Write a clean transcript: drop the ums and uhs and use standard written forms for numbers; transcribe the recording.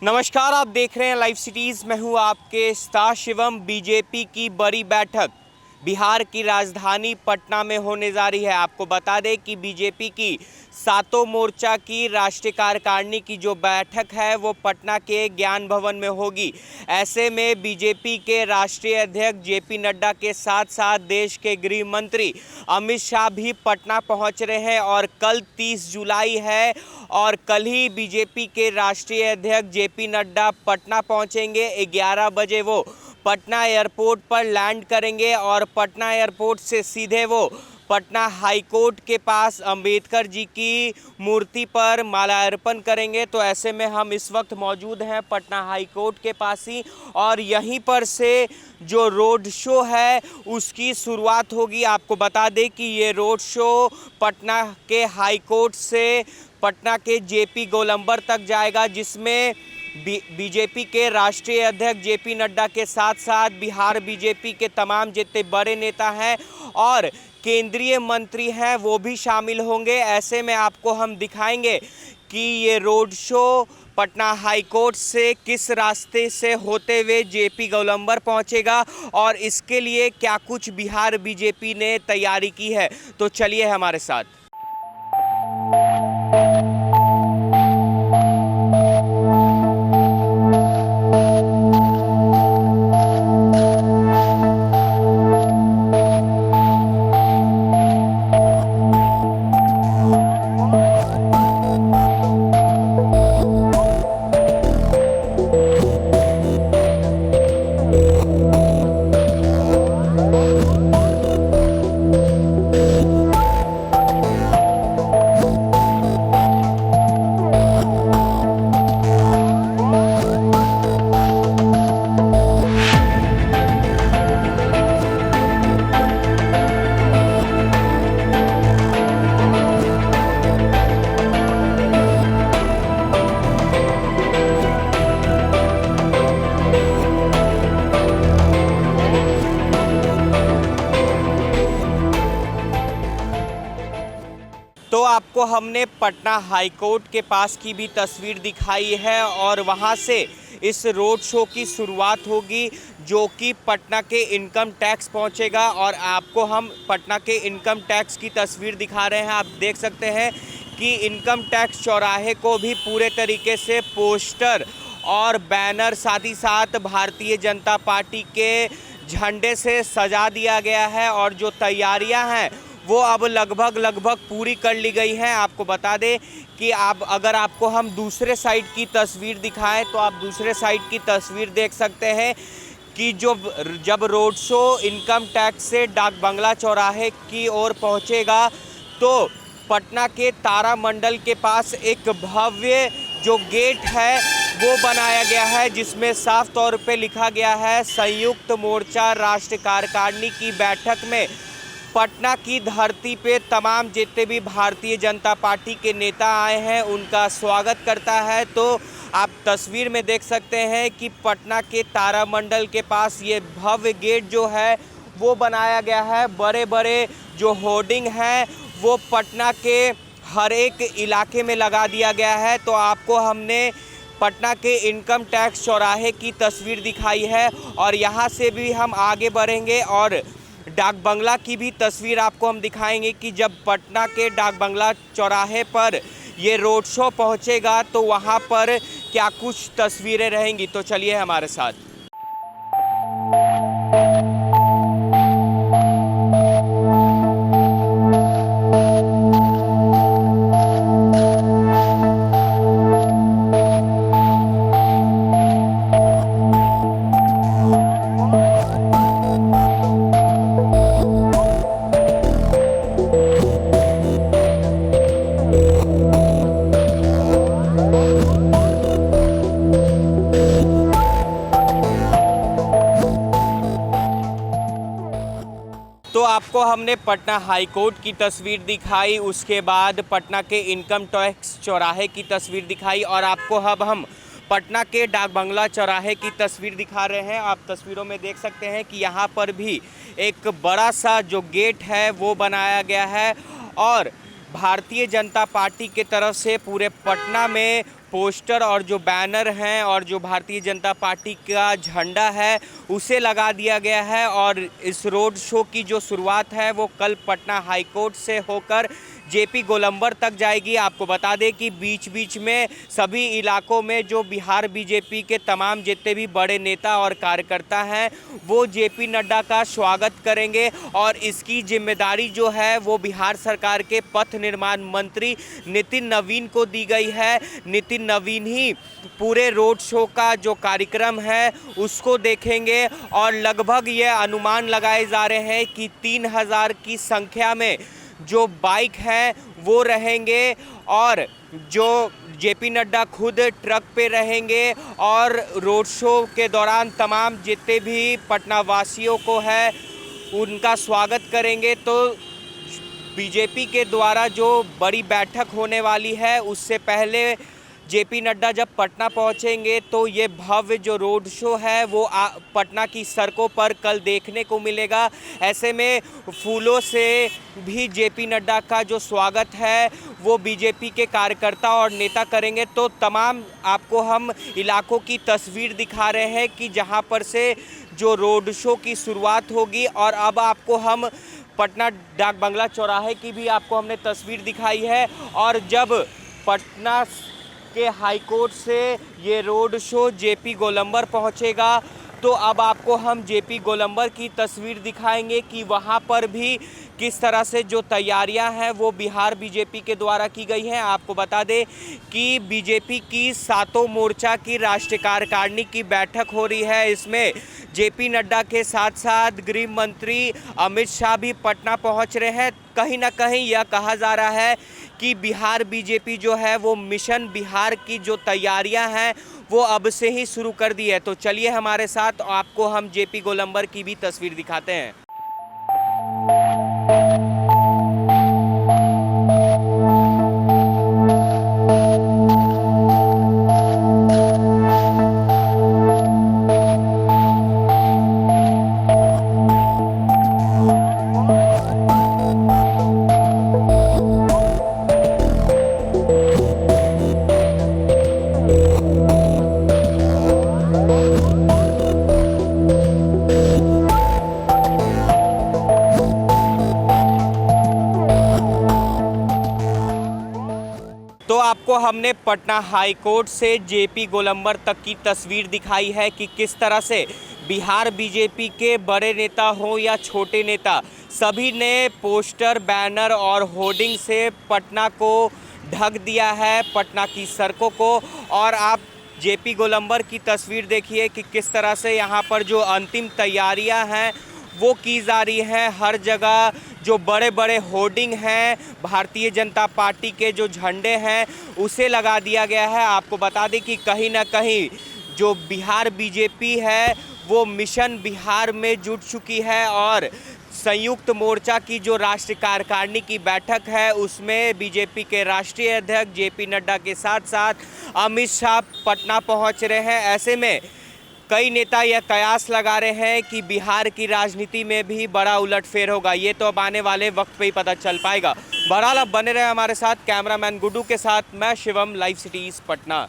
नमस्कार, आप देख रहे हैं लाइव सिटीज़। मैं हूं आपके स्टार शिवम। बीजेपी की बड़ी बैठक बिहार की राजधानी पटना में होने जा रही है। आपको बता दें कि बीजेपी की सातों मोर्चा की राष्ट्रीय कार्यकारिणी की जो बैठक है वो पटना के ज्ञान भवन में होगी। ऐसे में बीजेपी के राष्ट्रीय अध्यक्ष जेपी नड्डा के साथ साथ देश के गृह मंत्री अमित शाह भी पटना पहुंच रहे हैं और कल 30 जुलाई है और कल ही बीजेपी के राष्ट्रीय अध्यक्ष जेपी नड्डा पटना पहुंचेंगे। 11 बजे वो पटना एयरपोर्ट पर लैंड करेंगे और पटना एयरपोर्ट से सीधे वो पटना हाई कोर्ट के पास अंबेडकर जी की मूर्ति पर माल्यार्पण करेंगे। तो ऐसे में हम इस वक्त मौजूद हैं पटना हाई कोर्ट के पास ही और यहीं पर से जो रोड शो है उसकी शुरुआत होगी। आपको बता दें कि ये रोड शो पटना के हाई कोर्ट से पटना के जेपी गोलंबर तक जाएगा, जिसमें बीजेपी के राष्ट्रीय अध्यक्ष जेपी नड्डा के साथ साथ बिहार बीजेपी के तमाम जितने बड़े नेता हैं और केंद्रीय मंत्री हैं वो भी शामिल होंगे। ऐसे में आपको हम दिखाएंगे कि ये road show Patna high court से किस रास्ते से होते हुए जेपी गोलंबर पहुंचेगा और इसके लिए क्या कुछ बिहार बीजेपी ने तैयारी की है। तो चलिए हमारे साथ। तो आपको हमने पटना हाई कोर्ट के पास की भी तस्वीर दिखाई है और वहां से इस रोड शो की शुरुआत होगी जो कि पटना के इनकम टैक्स पहुंचेगा। और आपको हम पटना के इनकम टैक्स की तस्वीर दिखा रहे हैं। आप देख सकते हैं कि इनकम टैक्स चौराहे को भी पूरे तरीके से पोस्टर और बैनर साथ ही साथ भारतीय जनता पार्टी के झंडे से सजा दिया गया है और जो तैयारियां हैं वो अब लगभग पूरी कर ली गई हैं। आपको बता दें कि अगर आपको हम दूसरे साइड की तस्वीर दिखाएं तो आप दूसरे साइड की तस्वीर देख सकते हैं कि जब रोड शो इनकम टैक्स से डाक बंगला चौराहे की ओर पहुंचेगा तो पटना के तारामंडल के पास एक भव्य जो गेट है वो बनाया गया है, जिसमें साफ तौर पे लिखा गया है संयुक्त मोर्चा राष्ट्रीय कार्यकारिणी की बैठक में पटना की धरती पे तमाम जितने भी भारतीय जनता पार्टी के नेता आए हैं उनका स्वागत करता है। तो आप तस्वीर में देख सकते हैं कि पटना के तारामंडल के पास ये भव्य गेट जो है वो बनाया गया है। बड़े बड़े जो होर्डिंग हैं वो पटना के हर एक इलाके में लगा दिया गया है। तो आपको हमने पटना के इनकम टैक्स चौराहे की तस्वीर दिखाई है और यहाँ से भी हम आगे बढ़ेंगे और डाक बंगला की भी तस्वीर आपको हम दिखाएंगे कि जब पटना के डाक बंगला चौराहे पर ये रोड शो पहुंचेगा तो वहां पर क्या कुछ तस्वीरें रहेंगी। तो चलिए हमारे साथ। तो आपको हमने पटना हाई कोर्ट की तस्वीर दिखाई, उसके बाद पटना के इनकम टैक्स चौराहे की तस्वीर दिखाई और आपको अब हम पटना के डाक बंगला चौराहे की तस्वीर दिखा रहे हैं। आप तस्वीरों में देख सकते हैं कि यहाँ पर भी एक बड़ा सा जो गेट है वो बनाया गया है और भारतीय जनता पार्टी की तरफ से पूरे पटना में पोस्टर और जो बैनर हैं और जो भारतीय जनता पार्टी का झंडा है उसे लगा दिया गया है। और इस रोड शो की जो शुरुआत है वो कल पटना हाई कोर्ट से होकर जेपी गोलंबर तक जाएगी। आपको बता दें कि बीच बीच में सभी इलाकों में जो बिहार बीजेपी के तमाम जितने भी बड़े नेता और कार्यकर्ता हैं वो जेपी नड्डा का स्वागत करेंगे। और इसकी जिम्मेदारी जो है वो बिहार सरकार के पथ निर्माण मंत्री नितिन नवीन को दी गई है। नितिन नवीन ही पूरे रोड शो का जो कार्यक्रम है उसको देखेंगे। और लगभग ये अनुमान लगाए जा रहे हैं कि 3000 की संख्या में जो बाइक हैं वो रहेंगे और जो जेपी नड्डा खुद ट्रक पे रहेंगे और रोड शो के दौरान तमाम जितने भी पटना वासियों को है उनका स्वागत करेंगे। तो बीजेपी के द्वारा जो बड़ी बैठक होने वाली है उससे पहले जेपी नड्डा जब पटना पहुंचेंगे तो ये भव्य जो रोड शो है वो पटना की सड़कों पर कल देखने को मिलेगा। ऐसे में फूलों से भी जेपी नड्डा का जो स्वागत है वो बीजेपी के कार्यकर्ता और नेता करेंगे। तो तमाम आपको हम इलाकों की तस्वीर दिखा रहे हैं कि जहां पर से जो रोड शो की शुरुआत होगी। और अब आपको हम पटना डाक बंगला चौराहे की भी आपको हमने तस्वीर दिखाई है। और जब पटना के हाई कोर्ट से ये रोड शो जेपी गोलंबर पहुंचेगा तो अब आपको हम जेपी गोलंबर की तस्वीर दिखाएंगे कि वहां पर भी किस तरह से जो तैयारियां हैं वो बिहार बीजेपी के द्वारा की गई हैं। आपको बता दें कि बीजेपी की 7 मोर्चा की राष्ट्रीय कार्यकारिणी की बैठक हो रही है। इसमें जेपी नड्डा के साथ साथ गृह मंत्री अमित शाह भी पटना पहुंच रहे हैं। कहीं ना कहीं यह कहा जा रहा है कि बिहार बीजेपी जो है वो मिशन बिहार की जो तैयारियां हैं वो अब से ही शुरू कर दी है। तो चलिए हमारे साथ आपको हम जेपी गोलंबर की भी तस्वीर दिखाते हैं। तो आपको हमने पटना हाई कोर्ट से जेपी गोलंबर तक की तस्वीर दिखाई है कि किस तरह से बिहार बीजेपी के बड़े नेता हो या छोटे नेता सभी ने पोस्टर, बैनर और होर्डिंग से पटना को ढक दिया है, पटना की सड़कों को। और आप जेपी गोलंबर की तस्वीर देखिए कि किस तरह से यहाँ पर जो अंतिम तैयारियाँ हैं वो की जा रही हैं। हर जगह जो बड़े बड़े होर्डिंग हैं भारतीय जनता पार्टी के जो झंडे हैं उसे लगा दिया गया है। आपको बता दें कि कहीं ना कहीं जो बिहार बीजेपी है वो मिशन बिहार में जुट चुकी है। और संयुक्त मोर्चा की जो राष्ट्रीय कार्यकारिणी की बैठक है उसमें बीजेपी के राष्ट्रीय अध्यक्ष जेपी नड्डा के साथ साथ अमित शाह पटना पहुंच रहे हैं। ऐसे में कई नेता यह कयास लगा रहे हैं कि बिहार की राजनीति में भी बड़ा उलटफेर होगा। ये तो अब आने वाले वक्त पे ही पता चल पाएगा। बहरहाल अब बने रहे हमारे साथ। कैमरामैन गुड्डू के साथ मैं शिवम, लाइव सिटीज़ पटना।